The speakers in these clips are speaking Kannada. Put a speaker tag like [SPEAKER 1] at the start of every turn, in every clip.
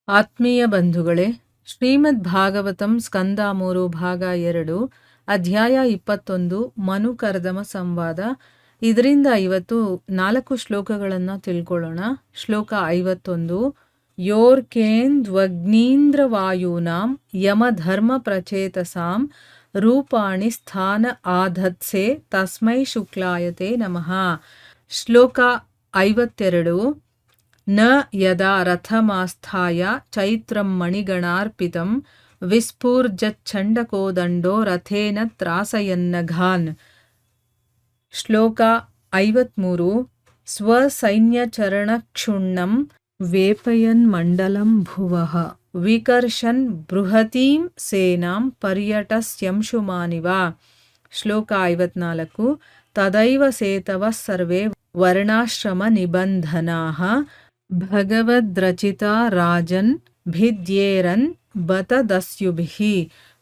[SPEAKER 1] ಆತ್ಮೀಯ ಬಂಧುಗಳೇ, ಶ್ರೀಮದ್ ಭಾಗವತಂ ಸ್ಕಂದ 3 ಭಾಗ 2 ಅಧ್ಯಾಯ 21 ಮನು ಕರ್ದಮ ಸಂವಾದ. ಇದರಿಂದ ಇವತ್ತು 4 ಶ್ಲೋಕಗಳನ್ನು ತಿಳ್ಕೊಳ್ಳೋಣ. ಶ್ಲೋಕ 51. ಯೋರ್ಕೇಂದ್ವಗ್ನೀಂದ್ರ ವಾಯೂನಾಂ ಯಮಧರ್ಮ ಪ್ರಚೇತಸಾಂ ರೂಪಾಣಿ ಸ್ಥಾನ ಆಧತ್ಸೆ ತಸ್ಮೈ ಶುಕ್ಲಾಯತೆ ನಮಃ. ಶ್ಲೋಕ 52. ನ ಯದಾ ರಥಮಾಸ್ಥಾಯ ಚೈತ್ರಂ ಮಣಿಗಣಾರ್ಪಿತಂ ವಿಸ್ಫೂರ್ಜಚ್ಛಂಡಕೋದಂಡೋ ರಥೇನ ತ್ರಾಸಯನ್ನಘಾನ್. ಶ್ಲೋಕ 53. ಸ್ವಸೈನ್ಯಚರಣಕ್ಷುಣ್ಣಂ ವೇಪಯನ್ ಮಂಡಲಂ ಭುವಃ ವಿಕರ್ಷನ್ ಬೃಹತೀಂ ಸೇನಾಂ ಪರ್ಯಟಸ್ಯಂಶುಮಾನಿವ. ಶ್ಲೋಕ 54. ತದೈವ ಸೇತವಃ ಸರ್ವೇ ವರ್ಣಾಶ್ರಮ ನಿಬಂಧನಾಃ ಭಗವದ್ರಚಿತಾ ರಾಜನ್ ಭಿದ್ಯೇರನ್ ಬತದಸ್ಯುಭಿಃ.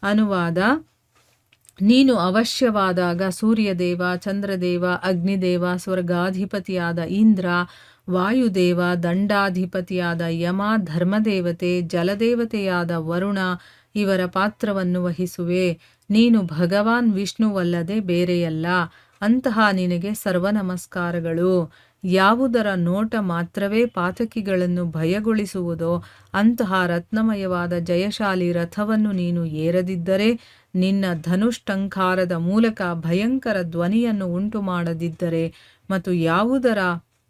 [SPEAKER 1] ಅನುವಾದ: ನೀನು ಅವಶ್ಯವಾದಾಗ ಸೂರ್ಯದೇವ, ಚಂದ್ರದೇವ, ಅಗ್ನಿದೇವ, ಸ್ವರ್ಗಾಧಿಪತಿಯಾದ ಇಂದ್ರ, ವಾಯುದೇವ, ದಂಡಾಧಿಪತಿಯಾದ ಯಮ, ಧರ್ಮದೇವತೆ, ಜಲದೇವತೆಯಾದ ವರುಣ ಇವರ ಪಾತ್ರವನ್ನು ವಹಿಸುವೆ. ನೀನು ಭಗವಾನ್ ವಿಷ್ಣುವಲ್ಲದೆ ಬೇರೆಯಲ್ಲ. ಅಂತಹ ನಿನಗೆ ಸರ್ವ ನಮಸ್ಕಾರಗಳು. ಯಾವುದರ ನೋಟ ಮಾತ್ರವೇ ಪಾತಕಿಗಳನ್ನು ಭಯಗೊಳಿಸುವುದೋ ಅಂತಹ ರತ್ನಮಯವಾದ ಜಯಶಾಲಿ ರಥವನ್ನು ನೀನು ಏರದಿದ್ದರೆ, ನಿನ್ನ ಧನುಷ್ಟಂಕಾರದ ಮೂಲಕ ಭಯಂಕರ ಧ್ವನಿಯನ್ನು ಉಂಟು ಮಾಡದಿದ್ದರೆ, ಮತ್ತು ಯಾವುದರ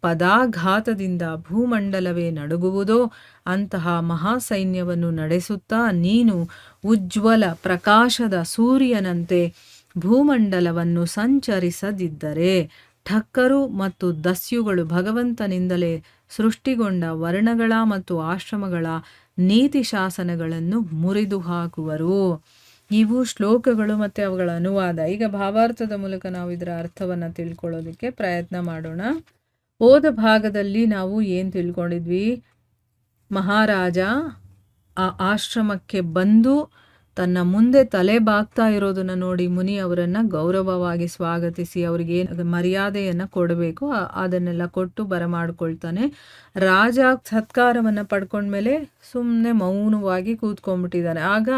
[SPEAKER 1] ಪದಾಘಾತದಿಂದ ಭೂಮಂಡಲವೇ ನಡುಗುವುದೋ ಅಂತಹ ಮಹಾಸೈನ್ಯವನ್ನು ನಡೆಸುತ್ತಾ ನೀನು ಉಜ್ವಲ ಪ್ರಕಾಶದ ಸೂರ್ಯನಂತೆ ಭೂಮಂಡಲವನ್ನು ಸಂಚರಿಸದಿದ್ದರೆ, ಠಕ್ಕರು ಮತ್ತು ದಸ್ಯುಗಳು ಭಗವಂತನಿಂದಲೇ ಸೃಷ್ಟಿಗೊಂಡ ವರ್ಣಗಳ ಮತ್ತು ಆಶ್ರಮಗಳ ನೀತಿ ಶಾಸನಗಳನ್ನು ಮುರಿದು ಹಾಕುವರು. ಇವು ಶ್ಲೋಕಗಳು ಮತ್ತು ಅವುಗಳ ಅನುವಾದ. ಈಗ ಭಾವಾರ್ಥದ ಮೂಲಕ ನಾವು ಇದರ ಅರ್ಥವನ್ನು ತಿಳ್ಕೊಳ್ಳೋದಕ್ಕೆ ಪ್ರಯತ್ನ ಮಾಡೋಣ. ಹೋದ ಭಾಗದಲ್ಲಿ ನಾವು ಏನು ತಿಳ್ಕೊಂಡಿದ್ವಿ? ಮಹಾರಾಜ ಆ ಆಶ್ರಮಕ್ಕೆ ಬಂದು ತನ್ನ ಮುಂದೆ ತಲೆ ಬಾಗ್ತಾ ಇರೋದನ್ನು ನೋಡಿ ಮುನಿ ಅವರನ್ನು ಗೌರವವಾಗಿ ಸ್ವಾಗತಿಸಿ ಅವರಿಗೆ ಮರ್ಯಾದೆಯನ್ನು ಕೊಡಬೇಕು ಅದನ್ನೆಲ್ಲ ಕೊಟ್ಟು ಬರಮಾಡ್ಕೊಳ್ತಾನೆ. ರಾಜ ಸತ್ಕಾರವನ್ನು ಪಡ್ಕೊಂಡ್ಮೇಲೆ ಸುಮ್ಮನೆ ಮೌನವಾಗಿ ಕೂತ್ಕೊಂಡ್ಬಿಟ್ಟಿದ್ದಾನೆ. ಆಗ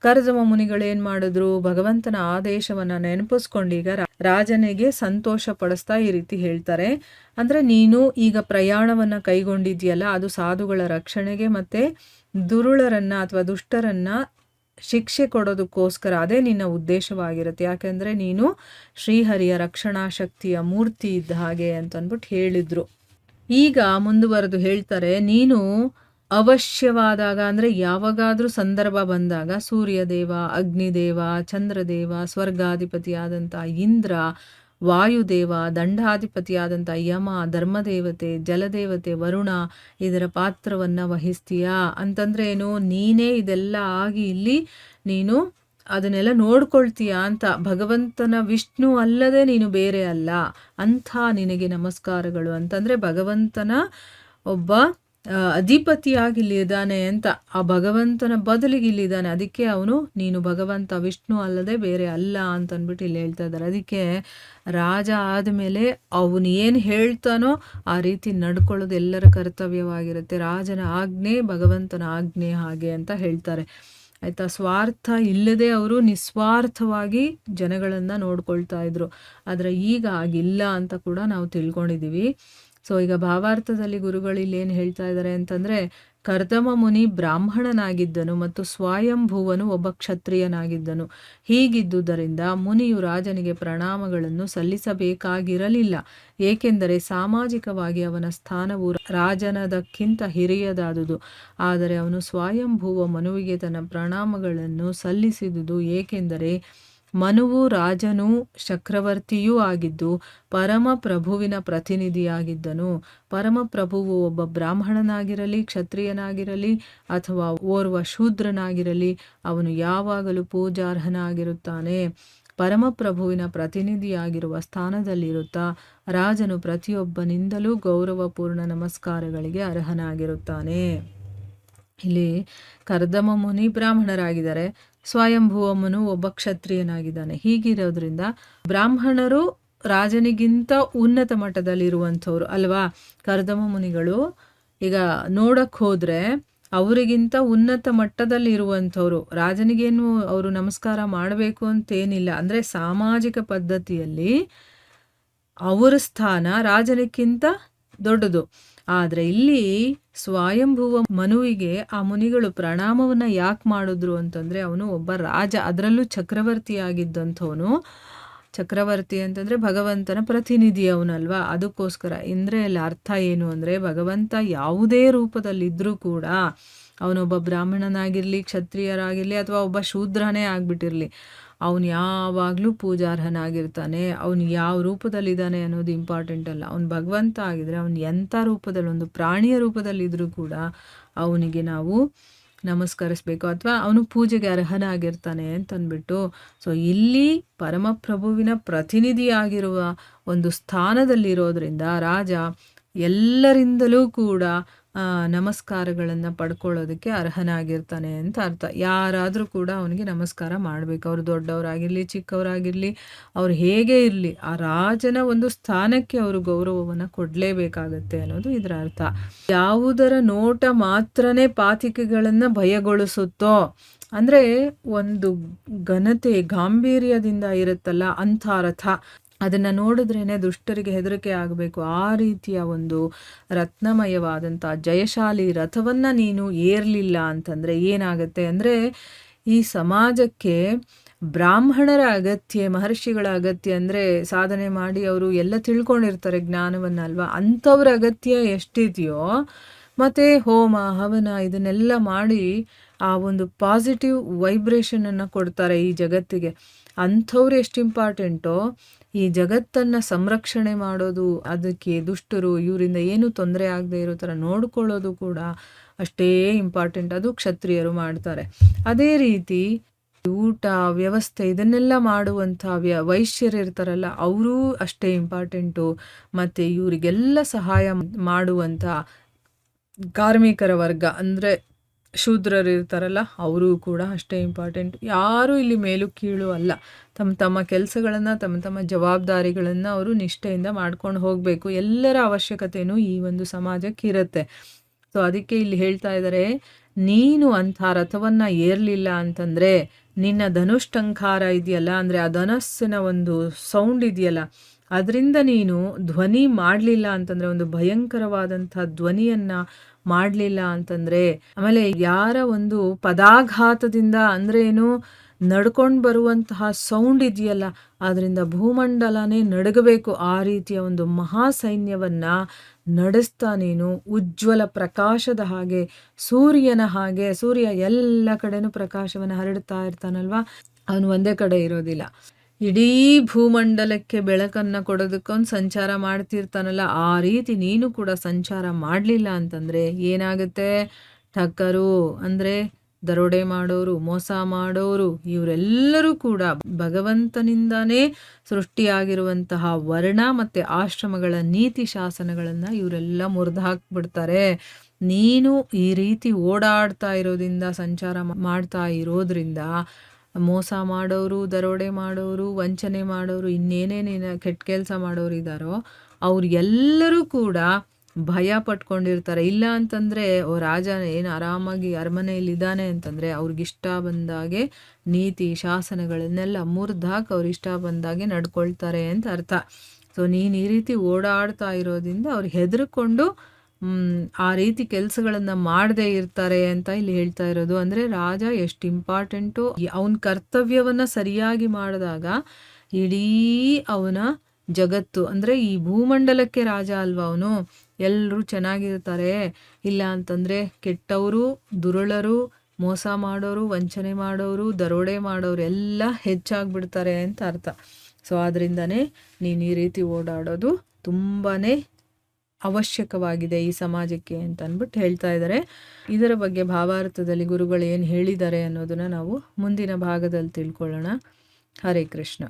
[SPEAKER 1] ಕರ್ದಮ ಮುನಿಗಳೇನು ಮಾಡಿದ್ರು? ಭಗವಂತನ ಆದೇಶವನ್ನು ನೆನಪಿಸ್ಕೊಂಡು ಈಗ ರಾಜನಿಗೆ ಸಂತೋಷ ಪಡಿಸ್ತಾ ಈ ರೀತಿ ಹೇಳ್ತಾರೆ. ಅಂದರೆ ನೀನು ಈಗ ಪ್ರಯಾಣವನ್ನು ಕೈಗೊಂಡಿದ್ಯಲ್ಲ, ಅದು ಸಾಧುಗಳ ರಕ್ಷಣೆಗೆ ಮತ್ತು ದುರುಳರನ್ನು ಅಥವಾ ದುಷ್ಟರನ್ನು ಶಿಕ್ಷೆ ಕೊಡೋದಕ್ಕೋಸ್ಕರ. ಅದೇ ನಿನ್ನ ಉದ್ದೇಶವಾಗಿರುತ್ತೆ. ಯಾಕೆಂದರೆ ನೀನು ಶ್ರೀಹರಿಯ ರಕ್ಷಣಾ ಶಕ್ತಿಯ ಮೂರ್ತಿ ಇದ್ದ ಹಾಗೆ ಅಂತಂದ್ಬಿಟ್ಟು ಹೇಳಿದ್ರು. ಈಗ ಮುಂದುವರೆದು ಹೇಳ್ತಾರೆ, ನೀನು ಅವಶ್ಯವಾದಾಗ ಅಂದರೆ ಯಾವಾಗಾದರೂ ಸಂದರ್ಭ ಬಂದಾಗ ಸೂರ್ಯದೇವ, ಅಗ್ನಿದೇವ, ಚಂದ್ರದೇವ, ಸ್ವರ್ಗಾಧಿಪತಿಯಾದಂಥ ಇಂದ್ರ, ವಾಯುದೇವ, ದಂಡಾಧಿಪತಿಯಾದಂಥ ಯಮ, ಧರ್ಮದೇವತೆ, ಜಲದೇವತೆ, ವರುಣ ಇದರ ಪಾತ್ರವನ್ನು ವಹಿಸ್ತೀಯಾ? ಅಂತಂದರೆ ಏನು? ನೀನೇ ಇದೆಲ್ಲ ಆಗಿ ಇಲ್ಲಿ ನೀನು ಅದನ್ನೆಲ್ಲ ನೋಡ್ಕೊಳ್ತೀಯ ಅಂತ. ಭಗವಂತನ ವಿಷ್ಣು ಅಲ್ಲದೆ ನೀನು ಬೇರೆ ಅಲ್ಲ. ಅಂಥ ನಿನಗೆ ನಮಸ್ಕಾರಗಳು ಅಂತಂದರೆ ಭಗವಂತನ ಒಬ್ಬ ಅಧಿಪತಿಯಾಗಿ ಇಲ್ಲಿದ್ದಾನೆ ಅಂತ. ಆ ಭಗವಂತನ ಬದಲಿಗೆ ಇಲ್ಲಿದ್ದಾನೆ. ಅದಕ್ಕೆ ಅವನು ನೀನು ಭಗವಂತ ವಿಷ್ಣು ಅಲ್ಲದೆ ಬೇರೆ ಅಲ್ಲ ಅಂತಂದ್ಬಿಟ್ಟು ಇಲ್ಲಿ ಹೇಳ್ತಾ ಇದ್ದಾರೆ. ಅದಕ್ಕೆ ರಾಜ ಆದಮೇಲೆ ಅವನು ಏನು ಹೇಳ್ತಾನೋ ಆ ರೀತಿ ನಡ್ಕೊಳ್ಳೋದು ಎಲ್ಲರ ಕರ್ತವ್ಯವಾಗಿರುತ್ತೆ. ರಾಜನ ಆಜ್ಞೆ ಭಗವಂತನ ಆಜ್ಞೆ ಹಾಗೆ ಅಂತ ಹೇಳ್ತಾರೆ. ಆಯಿತಾ? ಸ್ವಾರ್ಥ ಇಲ್ಲದೆ ಅವರು ನಿಸ್ವಾರ್ಥವಾಗಿ ಜನಗಳನ್ನು ನೋಡ್ಕೊಳ್ತಾ ಇದ್ರು. ಆದರೆ ಈಗ ಆಗಿಲ್ಲ ಅಂತ ಕೂಡ ನಾವು ತಿಳ್ಕೊಂಡಿದ್ದೀವಿ. ಸೊ ಈಗ ಭಾವಾರ್ಥದಲ್ಲಿ ಗುರುಗಳು ಇಲ್ಲಿ ಏನು ಹೇಳ್ತಾ ಇದ್ದಾರೆ ಅಂತಂದರೆ, ಕರ್ದಮ ಮುನಿ ಬ್ರಾಹ್ಮಣನಾಗಿದ್ದನು ಮತ್ತು ಸ್ವಯಂಭುವನು ಒಬ್ಬ ಕ್ಷತ್ರಿಯನಾಗಿದ್ದನು. ಹೀಗಿದ್ದುದರಿಂದ ಮುನಿಯು ರಾಜನಿಗೆ ಪ್ರಣಾಮಗಳನ್ನು ಸಲ್ಲಿಸಬೇಕಾಗಿರಲಿಲ್ಲ. ಏಕೆಂದರೆ ಸಾಮಾಜಿಕವಾಗಿ ಅವನ ಸ್ಥಾನವು ರಾಜನದಕ್ಕಿಂತ ಹಿರಿಯದಾದುದು. ಆದರೆ ಅವನು ಸ್ವಯಂಭುವ ಮನುವಿಗೆ ತನ್ನ ಪ್ರಣಾಮಗಳನ್ನು ಸಲ್ಲಿಸಿದುದು. ಏಕೆಂದರೆ ಮನುವು ರಾಜನೂ ಚಕ್ರವರ್ತಿಯೂ ಆಗಿದ್ದು ಪರಮಪ್ರಭುವಿನ ಪ್ರತಿನಿಧಿಯಾಗಿದ್ದನು. ಪರಮಪ್ರಭುವು ಒಬ್ಬ ಬ್ರಾಹ್ಮಣನಾಗಿರಲಿ, ಕ್ಷತ್ರಿಯನಾಗಿರಲಿ ಅಥವಾ ಓರ್ವ ಶೂದ್ರನಾಗಿರಲಿ ಅವನು ಯಾವಾಗಲೂ ಪೂಜಾರ್ಹನಾಗಿರುತ್ತಾನೆ. ಪರಮಪ್ರಭುವಿನ ಪ್ರತಿನಿಧಿಯಾಗಿರುವ ಸ್ಥಾನದಲ್ಲಿರುತ್ತಾ ರಾಜನು ಪ್ರತಿಯೊಬ್ಬನಿಂದಲೂ ಗೌರವಪೂರ್ಣ ನಮಸ್ಕಾರಗಳಿಗೆ ಅರ್ಹನಾಗಿರುತ್ತಾನೆ. ಇಲ್ಲಿ ಕರ್ದಮ ಮುನಿ ಬ್ರಾಹ್ಮಣರಾಗಿದ್ದಾರೆ, ಸ್ವಯಂಭುವ ಮುನು ಒಬ್ಬ ಕ್ಷತ್ರಿಯನಾಗಿದ್ದಾನೆ. ಹೀಗಿರೋದ್ರಿಂದ ಬ್ರಾಹ್ಮಣರು ರಾಜನಿಗಿಂತ ಉನ್ನತ ಮಟ್ಟದಲ್ಲಿರುವಂಥವ್ರು ಅಲ್ವಾ? ಕರ್ದಮ ಮುನಿಗಳು ಈಗ ನೋಡಕ್ಕೆ ಹೋದರೆ ಅವರಿಗಿಂತ ಉನ್ನತ ಮಟ್ಟದಲ್ಲಿ ಇರುವಂಥವ್ರು. ರಾಜನಿಗೇನು ಅವರು ನಮಸ್ಕಾರ ಮಾಡಬೇಕು ಅಂತೇನಿಲ್ಲ. ಅಂದರೆ ಸಾಮಾಜಿಕ ಪದ್ಧತಿಯಲ್ಲಿ ಅವರ ಸ್ಥಾನ ರಾಜನಿಗಿಂತ ದೊಡ್ಡದು. ಆದರೆ ಇಲ್ಲಿ ಸ್ವಯಂಭುವ ಮನುವಿಗೆ ಆ ಮುನಿಗಳು ಪ್ರಣಾಮವನ್ನು ಯಾಕೆ ಮಾಡಿದ್ರು ಅಂತಂದರೆ, ಅವನು ಒಬ್ಬ ರಾಜ, ಅದರಲ್ಲೂ ಚಕ್ರವರ್ತಿಯಾಗಿದ್ದಂಥವನು. ಚಕ್ರವರ್ತಿ ಅಂತಂದರೆ ಭಗವಂತನ ಪ್ರತಿನಿಧಿ ಅವನಲ್ವಾ, ಅದಕ್ಕೋಸ್ಕರ. ಅಂದರೆ ಅಲ್ಲಿ ಅರ್ಥ ಏನು ಅಂದರೆ, ಭಗವಂತ ಯಾವುದೇ ರೂಪದಲ್ಲಿದ್ದರೂ ಕೂಡ, ಅವನೊಬ್ಬ ಬ್ರಾಹ್ಮಣನಾಗಿರಲಿ, ಕ್ಷತ್ರಿಯರಾಗಿರಲಿ, ಅಥವಾ ಒಬ್ಬ ಶೂದ್ರನೇ ಆಗಿಬಿಟ್ಟಿರಲಿ, ಅವನು ಯಾವಾಗಲೂ ಪೂಜಾರ್ಹನಾಗಿರ್ತಾನೆ. ಅವನು ಯಾವ ರೂಪದಲ್ಲಿದ್ದಾನೆ ಅನ್ನೋದು ಇಂಪಾರ್ಟೆಂಟ್ ಅಲ್ಲ. ಅವನು ಭಗವಂತ ಆಗಿದ್ರೆ ಅವನು ಎಂಥ ರೂಪದಲ್ಲಿ, ಒಂದು ಪ್ರಾಣಿಯ ರೂಪದಲ್ಲಿದ್ದರೂ ಕೂಡ ಅವನಿಗೆ ನಾವು ನಮಸ್ಕರಿಸಬೇಕು, ಅಥವಾ ಅವನು ಪೂಜೆಗೆ ಅರ್ಹನಾಗಿರ್ತಾನೆ ಅಂತಂದ್ಬಿಟ್ಟು. ಸೊ ಇಲ್ಲಿ ಪರಮಪ್ರಭುವಿನ ಪ್ರತಿನಿಧಿಯಾಗಿರುವ ಒಂದು ಸ್ಥಾನದಲ್ಲಿರೋದ್ರಿಂದ ರಾಜ ಎಲ್ಲರಿಂದಲೂ ಕೂಡ ನಮಸ್ಕಾರಗಳನ್ನು ಪಡ್ಕೊಳ್ಳೋದಕ್ಕೆ ಅರ್ಹನಾಗಿರ್ತಾನೆ ಅಂತ ಅರ್ಥ. ಯಾರಾದರೂ ಕೂಡ ಅವನಿಗೆ ನಮಸ್ಕಾರ ಮಾಡಬೇಕು. ಅವರು ದೊಡ್ಡವರಾಗಿರಲಿ, ಚಿಕ್ಕವರಾಗಿರಲಿ, ಅವ್ರು ಹೇಗೆ ಇರಲಿ, ಆ ರಾಜನ ಒಂದು ಸ್ಥಾನಕ್ಕೆ ಅವರು ಗೌರವವನ್ನು ಕೊಡಲೇಬೇಕಾಗತ್ತೆ ಅನ್ನೋದು ಇದರ ಅರ್ಥ. ಯಾವುದರ ನೋಟ ಮಾತ್ರನೇ ಪಾತಿಕೆಗಳನ್ನು ಭಯಗೊಳಿಸುತ್ತೋ, ಅಂದರೆ ಒಂದು ಘನತೆ, ಗಾಂಭೀರ್ಯದಿಂದ ಇರುತ್ತಲ್ಲ ಅಂಥ ರಥ, ಅದನ್ನು ನೋಡಿದ್ರೇ ದುಷ್ಟರಿಗೆ ಹೆದರಿಕೆ ಆಗಬೇಕು. ಆ ರೀತಿಯ ಒಂದು ರತ್ನಮಯವಾದಂಥ ಜಯಶಾಲಿ ರಥವನ್ನು ನೀನು ಏರಲಿಲ್ಲ ಅಂತಂದರೆ ಏನಾಗುತ್ತೆ ಅಂದರೆ, ಈ ಸಮಾಜಕ್ಕೆ ಬ್ರಾಹ್ಮಣರ ಅಗತ್ಯ, ಮಹರ್ಷಿಗಳ ಅಗತ್ಯ, ಅಂದರೆ ಸಾಧನೆ ಮಾಡಿ ಅವರು ಎಲ್ಲ ತಿಳ್ಕೊಂಡಿರ್ತಾರೆ ಜ್ಞಾನವನ್ನು ಅಲ್ವಾ, ಅಂಥವ್ರ ಅಗತ್ಯ ಎಷ್ಟಿದೆಯೋ, ಮತ್ತು ಹೋಮ ಹವನ ಇದನ್ನೆಲ್ಲ ಮಾಡಿ ಆ ಒಂದು ಪಾಸಿಟಿವ್ ವೈಬ್ರೇಷನನ್ನು ಕೊಡ್ತಾರೆ ಈ ಜಗತ್ತಿಗೆ. ಅಂಥವ್ರು ಎಷ್ಟು ಇಂಪಾರ್ಟೆಂಟೋ, ಈ ಜಗತ್ತನ್ನು ಸಂರಕ್ಷಣೆ ಮಾಡೋದು, ಅದಕ್ಕೆ ದುಷ್ಟರು ಇವರಿಂದ ಏನೂ ತೊಂದರೆ ಆಗದೆ ಇರೋ ಥರ ನೋಡ್ಕೊಳ್ಳೋದು ಕೂಡ ಅಷ್ಟೇ ಇಂಪಾರ್ಟೆಂಟ್. ಅದು ಕ್ಷತ್ರಿಯರು ಮಾಡ್ತಾರೆ. ಅದೇ ರೀತಿ ಊಟ ವ್ಯವಸ್ಥೆ ಇದನ್ನೆಲ್ಲ ಮಾಡುವಂಥ ವೈಶ್ಯರು ಇರ್ತಾರಲ್ಲ, ಅವರೂ ಅಷ್ಟೇ ಇಂಪಾರ್ಟೆಂಟು. ಮತ್ತು ಇವರಿಗೆಲ್ಲ ಸಹಾಯ ಮಾಡುವಂಥ ಕಾರ್ಮಿಕರ ವರ್ಗ, ಅಂದರೆ ಶೂದ್ರರು ಇರ್ತಾರಲ್ಲ, ಅವರು ಕೂಡ ಅಷ್ಟೇ ಇಂಪಾರ್ಟೆಂಟ್. ಯಾರೂ ಇಲ್ಲಿ ಮೇಲು ಕೀಳು ಅಲ್ಲ. ತಮ್ಮ ತಮ್ಮ ಕೆಲಸಗಳನ್ನು, ತಮ್ಮ ತಮ್ಮ ಜವಾಬ್ದಾರಿಗಳನ್ನು ಅವರು ನಿಷ್ಠೆಯಿಂದ ಮಾಡ್ಕೊಂಡು ಹೋಗಬೇಕು. ಎಲ್ಲರ ಅವಶ್ಯಕತೆಯೂ ಈ ಒಂದು ಸಮಾಜಕ್ಕೆ ಇರುತ್ತೆ. ಸೊ ಅದಕ್ಕೆ ಇಲ್ಲಿ ಹೇಳ್ತಾ ಇದ್ದಾರೆ, ನೀನು ಅಂಥ ರಥವನ್ನು ಏರಲಿಲ್ಲ ಅಂತಂದರೆ, ನಿನ್ನ ಧನುಷ್ಟಂಕಾರ ಇದೆಯಲ್ಲ, ಅಂದರೆ ಆ ಧನಸ್ಸಿನ ಒಂದು ಸೌಂಡ್ ಇದೆಯಲ್ಲ, ಅದರಿಂದ ನೀನು ಧ್ವನಿ ಮಾಡಲಿಲ್ಲ ಅಂತಂದರೆ, ಒಂದು ಭಯಂಕರವಾದಂಥ ಧ್ವನಿಯನ್ನು ಮಾಡಲಿಲ್ಲ ಅಂತಂದರೆ, ಆಮೇಲೆ ಯಾರ ಒಂದು ಪದಾಘಾತದಿಂದ, ಅಂದರೆ ಏನು, ನಡ್ಕೊಂಡು ಬರುವಂತಹ ಸೌಂಡ್ ಇದೆಯಲ್ಲ, ಅದರಿಂದ ಭೂಮಂಡಲನೇ ನಡಗಬೇಕು. ಆ ರೀತಿಯ ಒಂದು ಮಹಾ ಸೈನ್ಯವನ್ನು ನಡೆಸ್ತಾ ನೀನು ಉಜ್ವಲ ಪ್ರಕಾಶದ ಹಾಗೆ, ಸೂರ್ಯನ ಹಾಗೆ, ಸೂರ್ಯ ಎಲ್ಲ ಕಡೆನೂ ಪ್ರಕಾಶವನ್ನು ಹರಡ್ತಾ ಇರ್ತಾನಲ್ವ, ಅವನು ಒಂದೇ ಕಡೆ ಇರೋದಿಲ್ಲ, ಇಡೀ ಭೂಮಂಡಲಕ್ಕೆ ಬೆಳಕನ್ನು ಕೊಡೋದಕ್ಕೊಂದು ಸಂಚಾರ ಮಾಡ್ತಿರ್ತಾನಲ್ಲ, ಆ ರೀತಿ ನೀನು ಕೂಡ ಸಂಚಾರ ಮಾಡಲಿಲ್ಲ ಅಂತಂದರೆ ಏನಾಗುತ್ತೆ, ಠಕ್ಕರು ಅಂದರೆ ದರೋಡೆ ಮಾಡೋರು, ಮೋಸ ಮಾಡೋರು, ಇವರೆಲ್ಲರೂ ಕೂಡ ಭಗವಂತನಿಂದನೇ ಸೃಷ್ಟಿಯಾಗಿರುವಂತಹ ವರ್ಣ ಮತ್ತು ಆಶ್ರಮಗಳ ನೀತಿ ಶಾಸನಗಳನ್ನು ಇವರೆಲ್ಲ ಮುರಿದು ಹಾಕ್ಬಿಡ್ತಾರೆ. ನೀನು ಈ ರೀತಿ ಓಡಾಡ್ತಾ ಇರೋದ್ರಿಂದ, ಸಂಚಾರ ಮಾಡ್ತಾ ಇರೋದ್ರಿಂದ, ಮೋಸ ಮಾಡೋರು, ದರೋಡೆ ಮಾಡೋರು, ವಂಚನೆ ಮಾಡೋರು, ಇನ್ನೇನೇನೇನು ಕೆಟ್ಟ ಕೆಲಸ ಮಾಡೋರು ಇದ್ದಾರೋ ಅವ್ರಿಗೆಲ್ಲರೂ ಕೂಡ ಭಯ ಪಟ್ಕೊಂಡಿರ್ತಾರೆ. ಇಲ್ಲ ಅಂತಂದರೆ ರಾಜ ಏನು ಆರಾಮಾಗಿ ಅರಮನೆಯಲ್ಲಿದ್ದಾನೆ ಅಂತಂದರೆ ಅವ್ರಿಗಿಷ್ಟ ಬಂದಾಗೆ ನೀತಿ ಶಾಸನಗಳನ್ನೆಲ್ಲ ಮುರಿದಾಕಿ ಅವ್ರು ಇಷ್ಟ ಬಂದಾಗೆ ನಡ್ಕೊಳ್ತಾರೆ ಅಂತ ಅರ್ಥ. ಸೊ ನೀನು ಈ ರೀತಿ ಓಡಾಡ್ತಾ ಇರೋದ್ರಿಂದ ಅವ್ರಿಗೆ ಹೆದರ್ಕೊಂಡು ಆ ರೀತಿ ಕೆಲಸಗಳನ್ನು ಮಾಡದೇ ಇರ್ತಾರೆ ಅಂತ ಇಲ್ಲಿ ಹೇಳ್ತಾ ಇರೋದು. ಅಂದರೆ ರಾಜ ಎಷ್ಟು ಇಂಪಾರ್ಟೆಂಟು, ಅವನ ಕರ್ತವ್ಯವನ್ನು ಸರಿಯಾಗಿ ಮಾಡಿದಾಗ ಇಡೀ ಅವನ ಜಗತ್ತು, ಅಂದರೆ ಈ ಭೂಮಂಡಲಕ್ಕೆ ರಾಜ ಅಲ್ವಾ ಅವನು, ಎಲ್ಲರೂ ಚೆನ್ನಾಗಿರ್ತಾರೆ. ಇಲ್ಲ ಅಂತಂದರೆ ಕೆಟ್ಟವರು, ದುರುಳರು, ಮೋಸ ಮಾಡೋರು, ವಂಚನೆ ಮಾಡೋರು, ದರೋಡೆ ಮಾಡೋರು ಎಲ್ಲ ಹೆಚ್ಚಾಗ್ಬಿಡ್ತಾರೆ ಅಂತ ಅರ್ಥ. ಸೊ ಆದ್ದರಿಂದನೇ ನೀನು ಈ ರೀತಿ ಓಡಾಡೋದು ತುಂಬಾ ಅವಶ್ಯಕವಾಗಿದೆ ಈ ಸಮಾಜಕ್ಕೆ ಅಂತ ಅಂದ್ಬಿಟ್ಟು ಹೇಳ್ತಾ ಇದ್ದಾರೆ. ಇದರ ಬಗ್ಗೆ ಭಾವಾರ್ಥದಲ್ಲಿ ಗುರುಗಳು ಏನು ಹೇಳಿದ್ದಾರೆ ಅನ್ನೋದನ್ನು ನಾವು ಮುಂದಿನ ಭಾಗದಲ್ಲಿ ತಿಳ್ಕೊಳ್ಳೋಣ. ಹರೇ ಕೃಷ್ಣ.